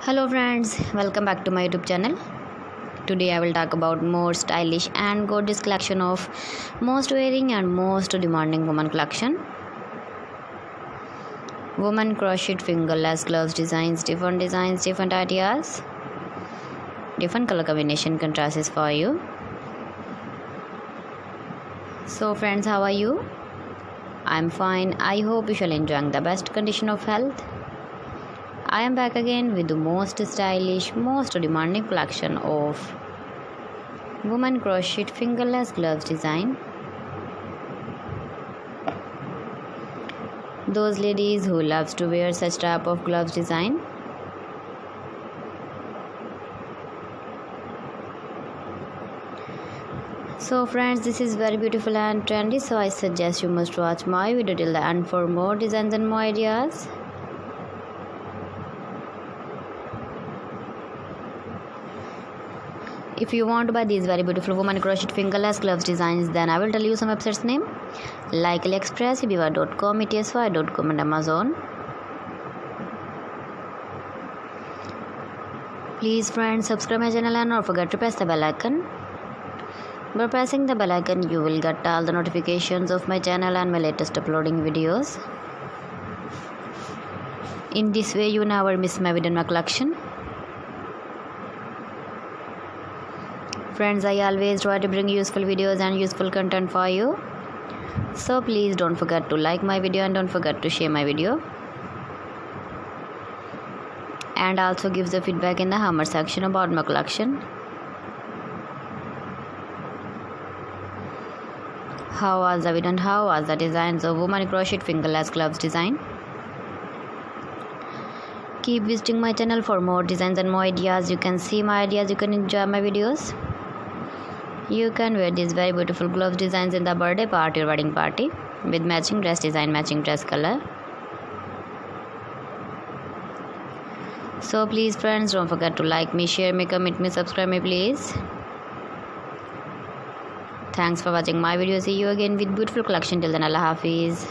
Hello friends, welcome back to my YouTube channel. Today I will talk about more stylish and gorgeous collection of most wearing and most demanding woman collection. Woman crocheted fingerless gloves designs, different ideas, different color combination contrasts for you. So friends, how are you? I'm fine. I hope you shall enjoy the best condition of health. I am back again with the most stylish, most demanding collection of woman crocheted fingerless gloves design. Those ladies who loves to wear such type of gloves design. So friends, this is very beautiful and trendy, so I suggest you must watch my video till the end for more designs and more ideas. If you want to buy these very beautiful woman crocheted fingerless gloves designs, then I will tell you some websites name like AliExpress, Ibiza.com, ETSY.com and Amazon. Please friends, subscribe my channel and don't forget to press the bell icon. By pressing the bell icon, you will get all the notifications of my channel and my latest uploading videos. In this way, you never miss my video in my collection. Friends, I always try to bring useful videos and useful content for you. So please don't forget to like my video and don't forget to share my video. And also give the feedback in the comment section about my collection. How was the video and how was the designs of woman crocheted fingerless gloves design? Keep visiting my channel for more designs and more ideas. You can see my ideas, you can enjoy my videos. You can wear these very beautiful gloves designs in the birthday party or wedding party with matching dress design, matching dress color. So please friends, don't forget to like me, share me, comment me, subscribe me please. Thanks for watching my video. See you again with beautiful collection. Till then, Allah Hafiz.